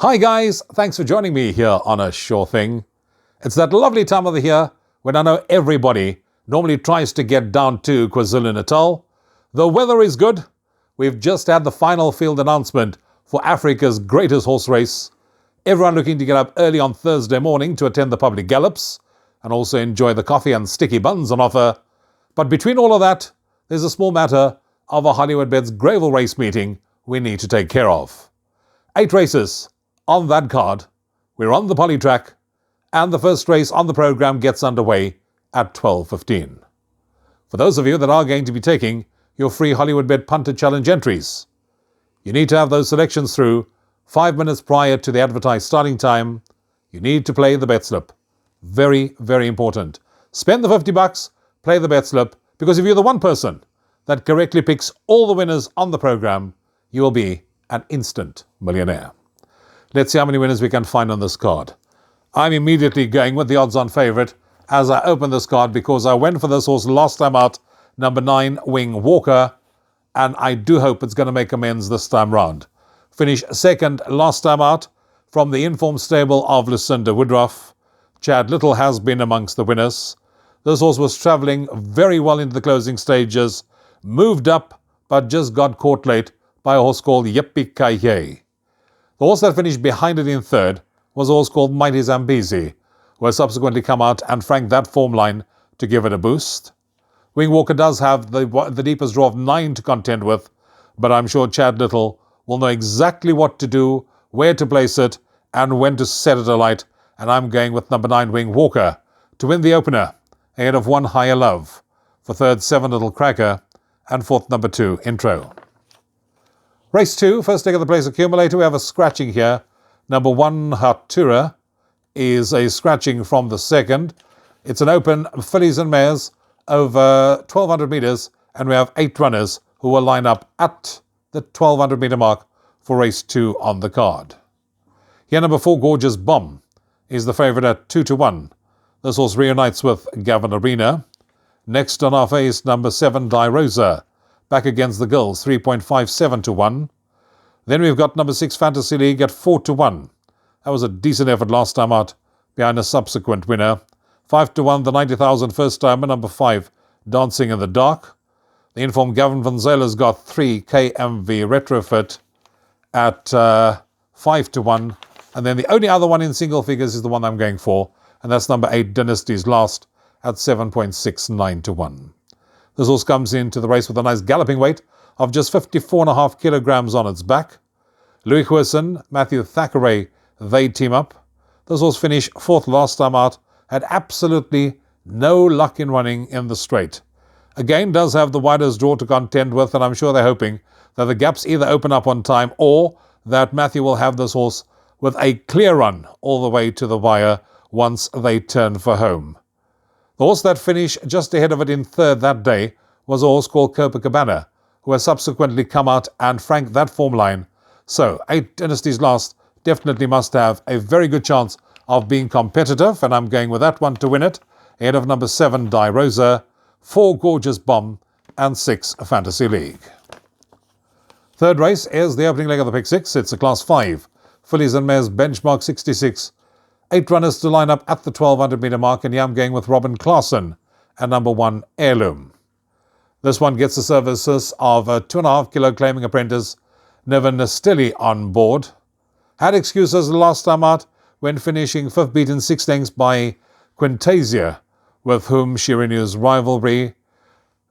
Hi guys, thanks for joining me here on A Sure Thing. It's that lovely time of the year when I know everybody normally tries to get down to KwaZulu-Natal. The weather is good. We've just had the final field announcement for Africa's greatest horse race. Everyone looking to get up early on Thursday morning to attend the public gallops and also enjoy the coffee and sticky buns on offer. But between all of that, there's a small matter of a Hollywoodbets Greyville race meeting we need to take care of. 8 races on that card. We're on the poly track, and the first race on the program gets underway at 12:15. For those of you that are going to be taking your free Hollywoodbet Punter Challenge entries, you need to have those selections through 5 minutes prior to the advertised starting time. You need to play the bet slip. Very, very important. Spend the $50, play the bet slip, because if you're the one person that correctly picks all the winners on the program, you will be an instant millionaire. Let's see how many winners we can find on this card. I'm immediately going with the odds-on favourite as I open this card because I went for this horse last time out, number 9, Wing Walker, and I do hope it's going to make amends this time round. Finished second last time out from the informed stable of Lucinda Woodruff. Chad Little has been amongst the winners. This horse was travelling very well into the closing stages, moved up, but just got caught late by a horse called Yippee-Ki-Yay. The horse that finished behind it in third was a horse called Mighty Zambezi, who has subsequently come out and franked that form line to give it a boost. Wing Walker does have the deepest draw of 9 to contend with, but I'm sure Chad Little will know exactly what to do, where to place it, and when to set it alight, and I'm going with number 9, Wing Walker, to win the opener, ahead of 1, Higher Love, for third, 7, Little Cracker, and fourth, number 2, Intro. Race 2, first leg of the place accumulator, we have a scratching here. Number 1, Hatura, is a scratching from the second. It's an open fillies and mares over 1,200 metres, and we have 8 runners who will line up at the 1,200 metre mark for race 2 on the card. Here, number 4, Gorgeous Bomb, is the favourite at 2-1. This horse reunites with Gavin Arena. Next on our face, number 7, Di Rosa, back against the girls, 3.57-1. Then we've got number 6, Fantasy League at 4-1. That was a decent effort last time out, behind a subsequent winner. 5-1, the 90,000 first timer, number 5, Dancing in the Dark. The informed Gavin Van Zela's got 3, KMV Retrofit at 5-1. And then the only other one in single figures is the one I'm going for, and that's number 8, Dynasty's Last, at 7.69-1. This horse comes into the race with a nice galloping weight of just 54.5 kilograms on its back. Louis Huisson, Matthew Thackeray, they team up. This horse finished 4th last time out, had absolutely no luck in running in the straight. Again, does have the widest draw to contend with, and I'm sure they're hoping that the gaps either open up on time or that Matthew will have this horse with a clear run all the way to the wire once they turn for home. The horse that finished just ahead of it in third that day was a horse called Copacabana, who has subsequently come out and franked that form line. So, 8 Dynasty's Last definitely must have a very good chance of being competitive, and I'm going with that one to win it, ahead of number 7, Di Rosa, 4, Gorgeous Bomb, and 6, Fantasy League. Third race is the opening leg of the Pick 6. It's a Class 5, fillies and mares benchmark 66. 8 runners to line up at the 1,200 metre mark, and here I'm going with Robin Klaassen and number 1, Heirloom. This one gets the services of a 2.5 kilo claiming apprentice, Nevin Nestilli, on board. Had excuses last time out when finishing 5th beaten 6 lengths by Quintasia, with whom she renews rivalry,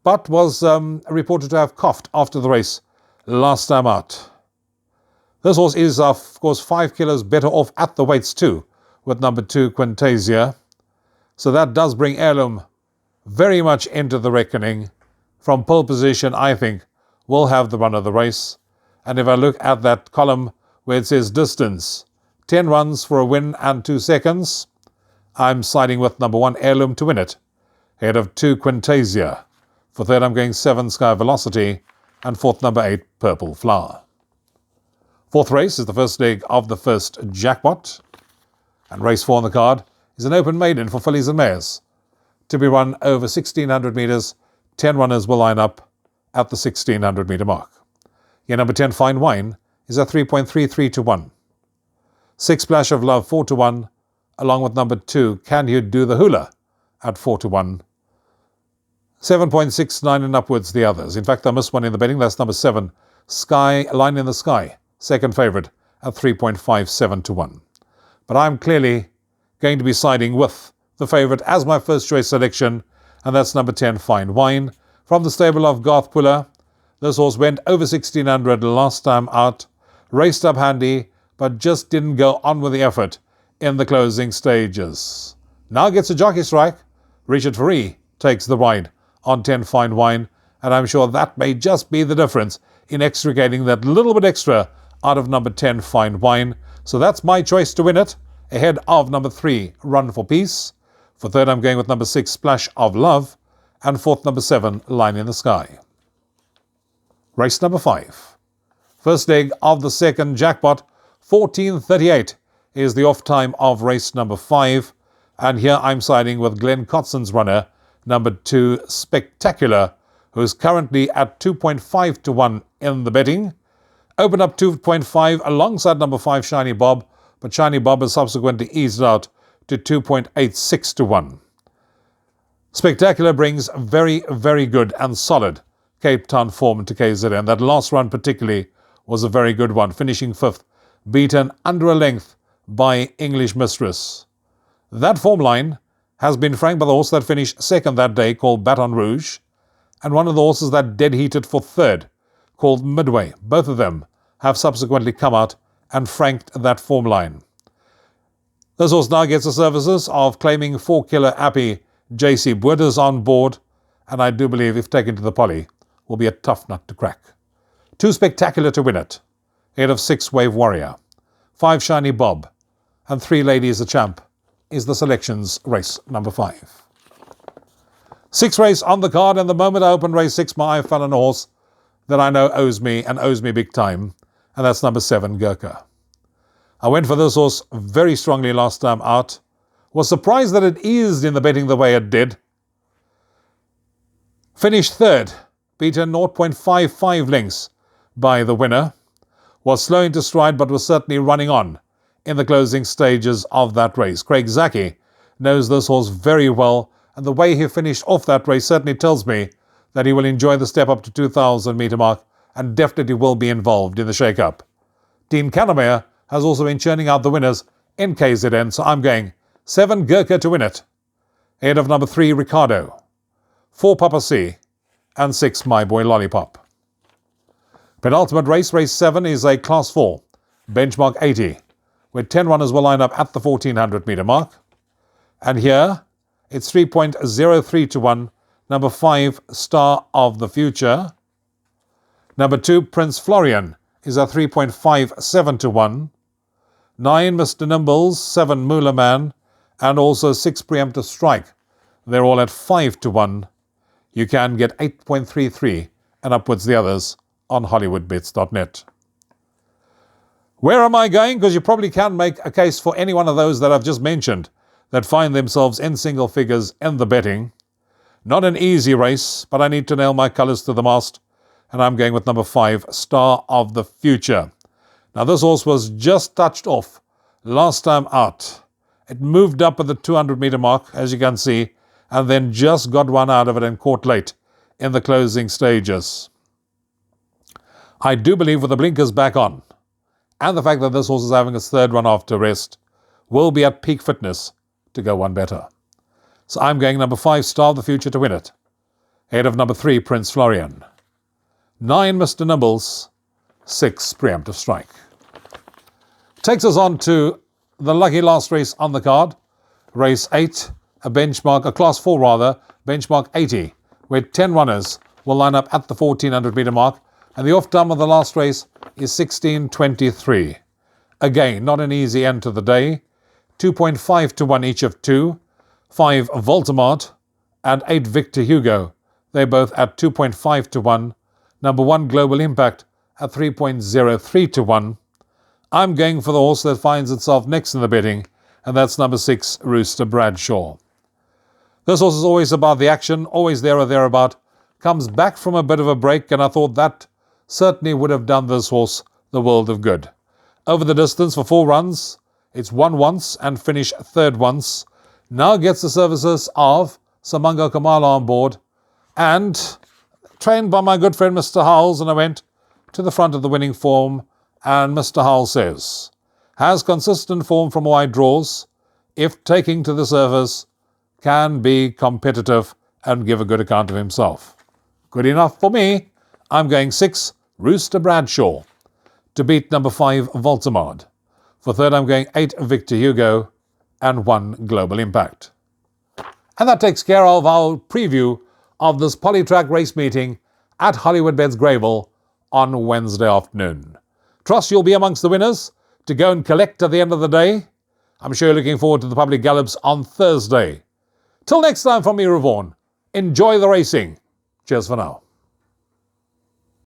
but was reported to have coughed after the race last time out. This horse is, of course, 5 kilos better off at the weights too, with number 2, Quintasia. So that does bring Heirloom very much into the reckoning. From pole position, I think, will have the run of the race. And if I look at that column where it says distance, 10 runs for a win and 2 seconds, I'm siding with number 1, Heirloom, to win it, ahead of 2, Quintasia. For third, I'm going 7, Sky Velocity, and fourth, number 8, Purple Flower. Fourth race is the first leg of the first jackpot. And race 4 on the card is an open maiden for fillies and mares, to be run over 1,600 metres. 10 runners will line up at the 1,600 metre mark. Year number 10, Fine Wine, is at 3.33-1. 6 Splash of Love 4-1, along with number 2, Can You Do the Hula at 4-1. 7.69 and upwards the others. In fact, I missed one in the betting. That's number 7, Sky Line in the Sky, second favourite at 3.57-1. But I'm clearly going to be siding with the favourite as my first choice selection, and that's number 10, Fine Wine, from the stable of Garth Puller. This horse went over 1600 last time out, raced up handy, but just didn't go on with the effort in the closing stages. Now gets a jockey strike. Richard Faree takes the ride on 10 Fine Wine, and I'm sure that may just be the difference in extricating that little bit extra out of number 10 Fine Wine. So that's my choice to win it, ahead of number 3 Run for Peace. For third, I'm going with number 6 Splash of Love, and fourth, number 7 Line in the Sky. Race number 5. First leg of the second jackpot, 14:38 is the off time of race number 5, and here I'm siding with Glenn Cotson's runner, number 2 Spectacular, who's currently at 2.5-1 in the betting. Opened up 2.5 alongside number 5 Shiny Bob, but Shiny Bob has subsequently eased out to 2.86-1. Spectacular brings very, very good and solid Cape Town form to KZN. That last run particularly was a very good one, finishing 5th, beaten under a length by English Mistress. That form line has been franked by the horse that finished second that day, called Baton Rouge, and one of the horses that dead-heated for third, called Midway. Both of them have subsequently come out and franked that form line. This horse now gets the services of claiming 4-killer Appy JC Borders on board, and I do believe, if taken to the Poly, will be a tough nut to crack. 2 Spectacular to win it, ahead of 6 Wave Warrior, 5 Shiny Bob, and 3 Ladies the Champ is the selections race number 5. 6th race on the card, and the moment I opened race 6, my eye fell on a horse that I know owes me big time, and that's number 7 Gurkha. I went for this horse very strongly last time out, was surprised that it eased in the betting the way it did. Finished third, beaten 0.55 lengths by the winner, was slow into stride but was certainly running on in the closing stages of that race. Craig Zaki knows this horse very well, and the way he finished off that race certainly tells me that he will enjoy the step up to 2,000 metre mark and definitely will be involved in the shake-up. Dean Cantermeyer has also been churning out the winners in KZN, so I'm going 7 Gurkha to win it, ahead of number 3 Ricardo, 4 Papa C, and 6 My Boy Lollipop. Penultimate race, race 7, is a Class 4, benchmark 80, where 10 runners will line up at the 1,400 metre mark. And here, it's 3.03-1, number 5 Star of the Future. Number 2 Prince Florian is at 3.57-1. 9 Mr. Nimbles, 7 Moolah Man, and also 6 Preemptive Strike. They're all at 5-1. You can get 8.33 and upwards the others on Hollywoodbets.net. Where am I going? Because you probably can make a case for any one of those that I've just mentioned that find themselves in single figures in the betting. Not an easy race, but I need to nail my colours to the mast, and I'm going with number 5, Star of the Future. Now, this horse was just touched off last time out. It moved up at the 200 metre mark, as you can see, and then just got one out of it and caught late in the closing stages. I do believe with the blinkers back on, and the fact that this horse is having its third run after rest, will be at peak fitness to go one better. So I'm going number 5, Star of the Future to win it, ahead of number 3, Prince Florian, 9 Mr. Nimbles, 6 Preemptive Strike. Takes us on to the lucky last race on the card, race 8, a Class 4 rather, benchmark 80, where 10 runners will line up at the 1,400 metre mark, and the off time of the last race is 16:23. Again, not an easy end to the day. 2.5-1 each of 2, 5 Voltamart and 8 Victor Hugo. They're both at 2.5-1. Number 1 Global Impact at 3.03-1. I'm going for the horse that finds itself next in the betting, and that's number 6 Rooster Bradshaw. This horse is always about the action, always there or thereabout. Comes back from a bit of a break, and I thought that certainly would have done this horse the world of good. Over the distance for 4 runs, It's won once and finished third once. Now gets the services of Samanga Kamala on board, and trained by my good friend Mr. Howells, and I went to the front of the winning form, and Mr. Howells says, has consistent form from wide draws, if taking to the surface, can be competitive and give a good account of himself. Good enough for me. I'm going 6, Rooster Bradshaw, to beat number 5, Voltamard. For third, I'm going 8, Victor Hugo, and 1, Global Impact. And that takes care of our preview of this polytrack race meeting at Hollywoodbets Greyville on Wednesday afternoon. Trust you'll be amongst the winners to go and collect at the end of the day. I'm sure you're looking forward to the public gallops on Thursday. Till next time from me, Rouvaun, enjoy the racing. Cheers for now.